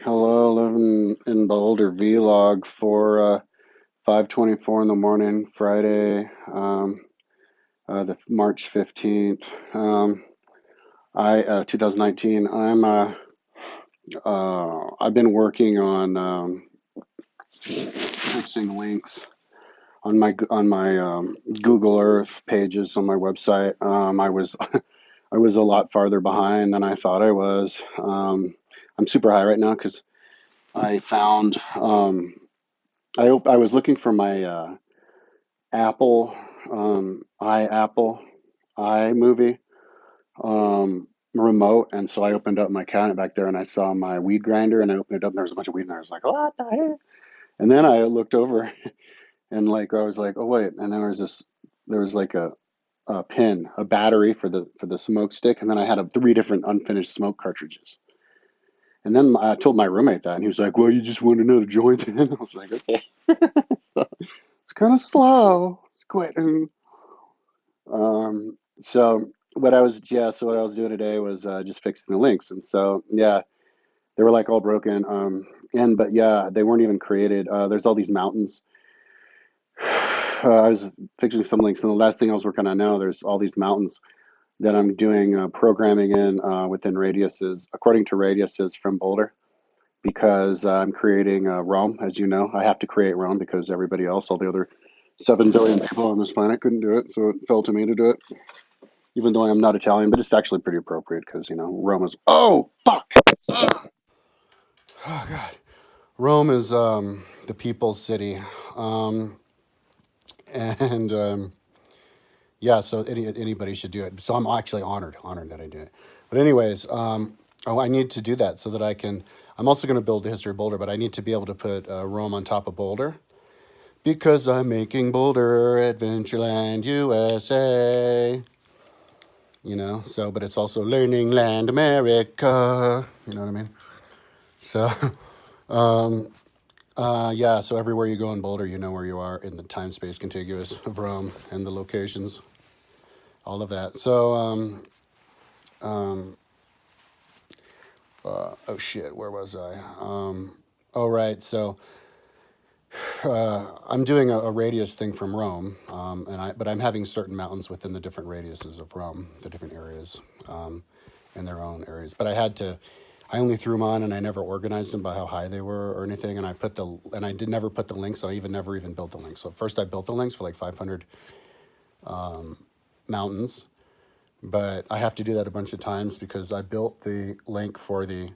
Hello, living in Boulder vlog for 5:24 in the morning, Friday, the March 15th, 2019. I've been working on fixing links on my Google Earth pages on my website. I was a lot farther behind than I thought I was. I'm super high right now because I found I was looking for my Apple Apple iMovie remote, and so I opened up my cabinet back there, and I saw my weed grinder, and I opened it up, and there was a bunch of weed in there. I was like, what the heck? And then I looked over, and like I was like, oh wait, and there was like a pin, a battery for the smoke stick, and then I had three different unfinished smoke cartridges. And then I told my roommate that, and he was like, well, you just want another joint? And I was like, okay. So it's kind of slow. It's quite. So what I was doing today was just fixing the links, and so yeah, they were like all broken. But yeah, they weren't even created. There's all these mountains. I was fixing some links, and the last thing I was working on now, there's all these mountains that I'm doing programming in within radiuses, according to radiuses from Boulder, because I'm creating Rome. As you know, I have to create Rome because everybody else, all the other 7 billion people on this planet, couldn't do it, so it fell to me to do it. Even though I'm not Italian, but it's actually pretty appropriate because Rome is. Oh fuck! Oh god, Rome is the people's city, um, and yeah, so anybody should do it. So I'm actually honored that I do it. But anyways, I need to do that so that I can. I'm also going to build the history of Boulder, but I need to be able to put Rome on top of Boulder because I'm making Boulder Adventureland, USA. So but it's also Learning Land America. You know what I mean? So yeah, so everywhere you go in Boulder, you know where you are in the time space contiguous of Rome and the locations, all of that. So, oh shit, where was I? Oh, right. So, I'm doing a radius thing from Rome, but I'm having certain mountains within the different radiuses of Rome, the different areas, in their own areas. But I only threw them on, and I never organized them by how high they were or anything. And I did never put the links. I never even built the links. So first I built the links for like 500 mountains, but I have to do that a bunch of times because I built the link for the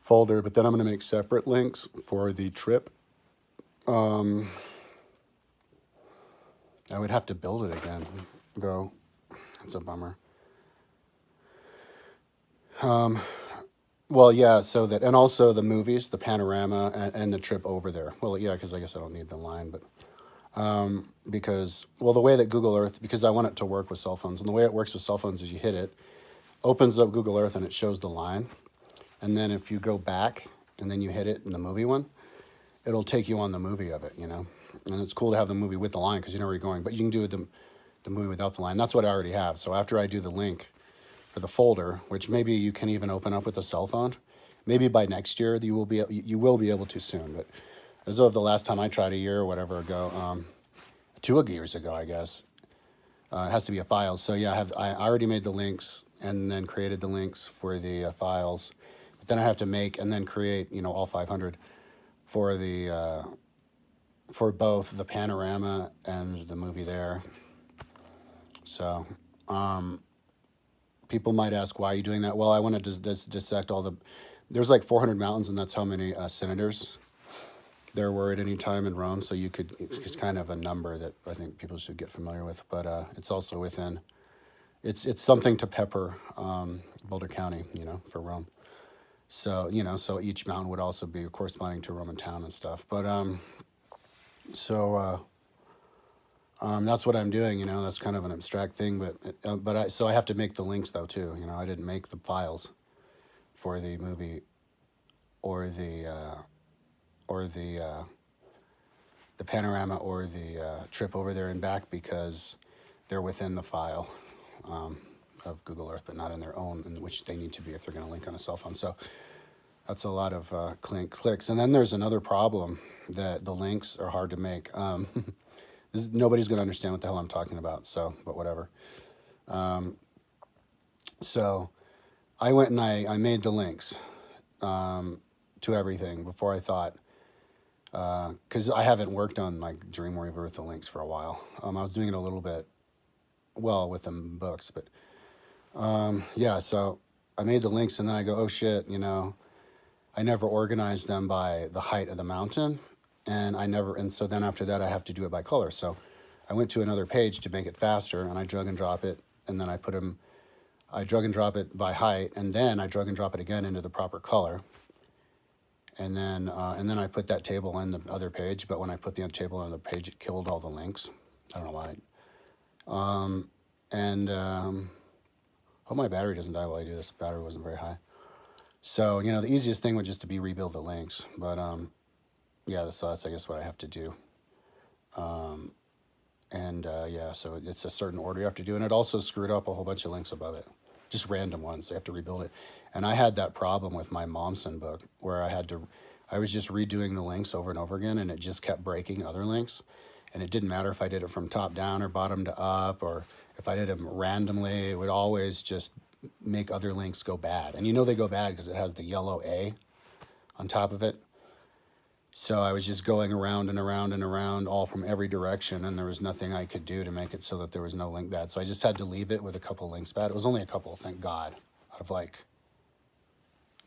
folder, but then I'm going to make separate links for the trip. I would have to build it again, though. It's a bummer. Well, yeah, and also the movies, the panorama, and the trip over there. Well, yeah, because I guess I don't need the line, but the way that Google Earth, because I want it to work with cell phones, and the way it works with cell phones is you hit it, opens up Google Earth, and it shows the line. And then if you go back and then you hit it in the movie one, it'll take you on the movie of it. And it's cool to have the movie with the line because you know where you're going, but you can do the movie without the line. That's what I already have. So after I do the link for the folder, which maybe you can even open up with a cell phone, maybe by next year you will be able to soon. But as of the last time I tried a year or whatever ago, 2 years ago, I guess, it has to be a file. So yeah, I already made the links and then created the links for the files. But then I have to make and then create, all 500 for for both the panorama and the movie there. So people might ask, why are you doing that? Well, I want to dissect all the. There's like 400 mountains, and that's how many senators there were at any time in Rome. So it's kind of a number that I think people should get familiar with. But it's also within. It's something to pepper Boulder County, for Rome. So so each mountain would also be corresponding to a Roman town and stuff. But so that's what I'm doing. That's kind of an abstract thing, but I have to make the links though too. I didn't make the files for the movie or the panorama or the trip over there and back because they're within the file of Google Earth, but not in their own, in which they need to be if they're going to link on a cell phone. So That's a lot of clicks. And then there's another problem that the links are hard to make. Nobody's going to understand what the hell I'm talking about. So, but whatever. So I went and I made the links to everything before I thought, because I haven't worked on my Dreamweaver with the links for a while. I was doing it a little bit, well, with the books, but yeah, so I made the links and then I go, oh shit, I never organized them by the height of the mountain, and so then after that I have to do it by color. So I went to another page to make it faster, and I drag and drop it, and then I drag and drop it by height, and then I drag and drop it again into the proper color, and then I put that table in the other page. But when I put the other table on the page, it killed all the links. I don't know why. Hope my battery doesn't die while I do this. The battery wasn't very high. So, the easiest thing would just to be rebuild the links. But, yeah, so that's, I guess, what I have to do. Yeah, so it's a certain order you have to do. And it also screwed up a whole bunch of links above it. Just random ones. So you have to rebuild it. And I had that problem with my Momsen book where I was just redoing the links over and over again, and it just kept breaking other links. And it didn't matter if I did it from top down or bottom to up, or if I did them randomly, it would always just make other links go bad. And they go bad because it has the yellow A on top of it. So I was just going around and around and around, all from every direction, and there was nothing I could do to make it so that there was no link bad. So I just had to leave it with a couple links bad. It was only a couple, thank God, out of like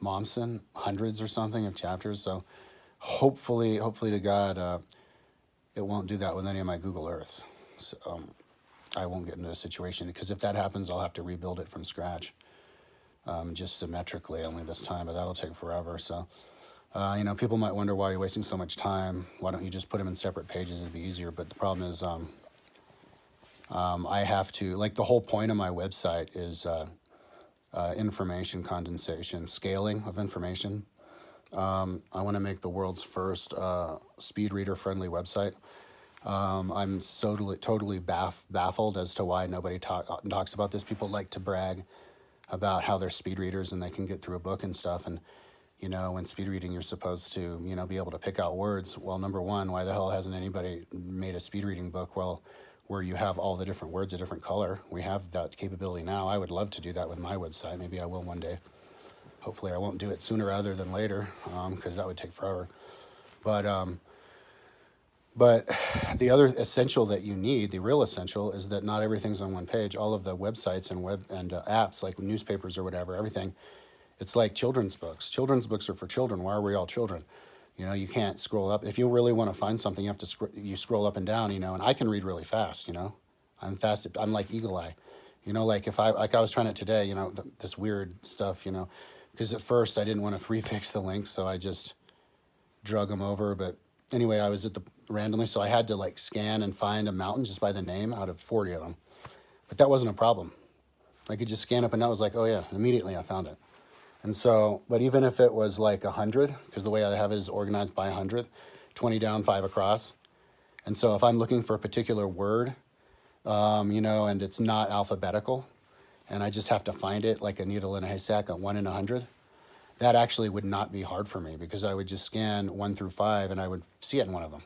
Momsen, hundreds or something of chapters. So hopefully to God, it won't do that with any of my Google Earths. So I won't get into a situation, because if that happens, I'll have to rebuild it from scratch, just symmetrically only this time, but that'll take forever. So, people might wonder why you're wasting so much time. Why don't you just put them in separate pages? It'd be easier. But the problem is, I have to, like, the whole point of my website is information condensation, scaling of information. I want to make the world's first speed reader friendly website. I'm totally baffled as to why nobody talks about this. People like to brag about how they're speed readers and they can get through a book and stuff. And, when speed reading, you're supposed to, be able to pick out words. Well, number one, why the hell hasn't anybody made a speed reading book? Well, where you have all the different words a different color. We have that capability now. I would love to do that with my website. Maybe I will one day. Hopefully I won't do it sooner rather than later, because that would take forever. But the other essential that you need, the real essential, is that not everything's on one page. All of the websites and apps, like newspapers or whatever, everything, it's like children's books. Children's books are for children. Why are we all children? You can't scroll up. If you really want to find something, you have to you scroll up and down. And I can read really fast. I'm fast. I'm like Eagle Eye. Like if I was trying it today. This weird stuff. Because at first I didn't want to prefix the links, so I just drug them over. But anyway, I was randomly, so I had to like scan and find a mountain just by the name out of 40 of them. But that wasn't a problem. I could just scan up and down. I was like, oh yeah, immediately I found it. And so, but even if it was like 100, because the way I have it is organized by 100, 20 down, 5 across. And so if I'm looking for a particular word, and it's not alphabetical, and I just have to find it like a needle in a haystack, a 1 in 100, that actually would not be hard for me, because I would just scan 1 through 5 and I would see it in one of them.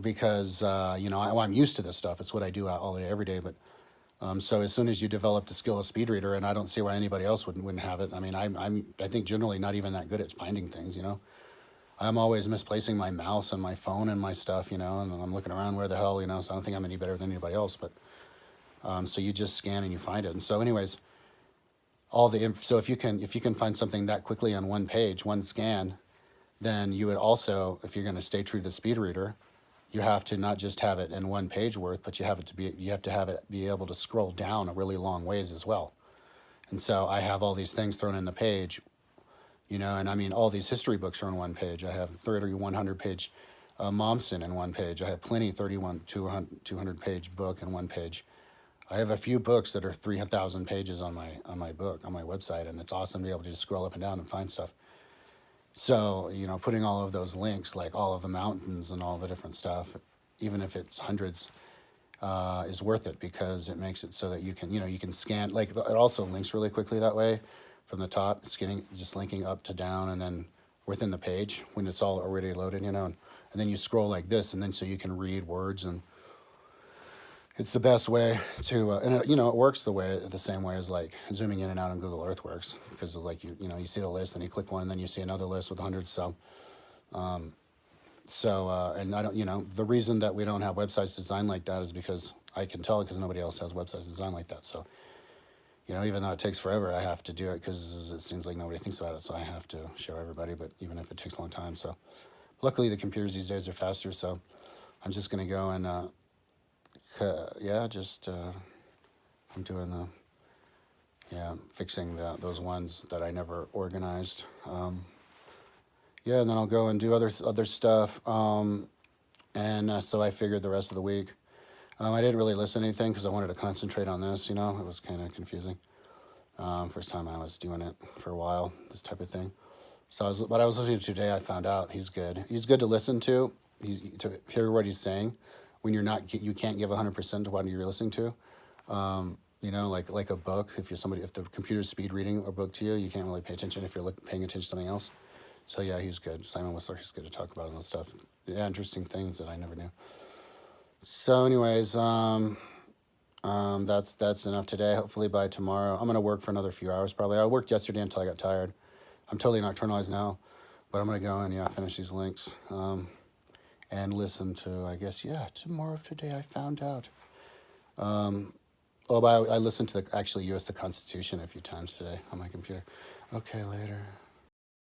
Because, I'm used to this stuff. It's what I do all day, every day. But so as soon as you develop the skill of speed reader, and I don't see why anybody else wouldn't have it. I mean, I think generally not even that good at finding things, I'm always misplacing my mouse and my phone and my stuff, and I'm looking around where the hell, so I don't think I'm any better than anybody else. But so you just scan and you find it. And so anyways, so if you can find something that quickly on one page, one scan, then you would also, if you're going to stay true to the speed reader, you have to not just have it in one page worth, but you have to have it be able to scroll down a really long ways as well. And so I have all these things thrown in the page, and I mean, all these history books are on one page. I have 3,100 page Momsen in one page. I have plenty 200 page book in one page. I have a few books that are 3,000 pages on my website, and it's awesome to be able to just scroll up and down and find stuff. So, putting all of those links, like all of the mountains and all the different stuff, even if it's hundreds, is worth it, because it makes it so that you can scan, like it also links really quickly that way, from the top, skinning, just linking up to down, and then within the page when it's all already loaded, and then you scroll like this, and then so you can read words, and it's the best way to, and it works the same way as like zooming in and out on Google Earth works, because like you see the list, and you click one, and then you see another list with hundreds. And I don't, the reason that we don't have websites designed like that is because I can tell, because nobody else has websites designed like that. So, even though it takes forever, I have to do it because it seems like nobody thinks about it. So I have to show everybody, but even if it takes a long time. So luckily the computers these days are faster. So I'm just going to go and, I'm doing fixing those ones that I never organized. And then I'll go and do other stuff. So I figured the rest of the week, I didn't really listen to anything because I wanted to concentrate on this. It was kind of confusing. First time I was doing it for a while, this type of thing. So I was listening to today. I found out he's good. He's good to listen to. To hear what he's saying when you can't give 100% to what you're listening to. Like a book. If the computer's speed reading a book to you, you can't really pay attention if you're paying attention to something else. So yeah, he's good. Simon Whistler, he's good to talk about all this stuff. Yeah, interesting things that I never knew. So anyways, that's enough today. Hopefully by tomorrow, I'm gonna work for another few hours probably. I worked yesterday until I got tired. I'm totally nocturnalized now, but I'm gonna go and finish these links and listen to, I guess, tomorrow of today I found out. But I listened to the Constitution a few times today on my computer. Okay, later.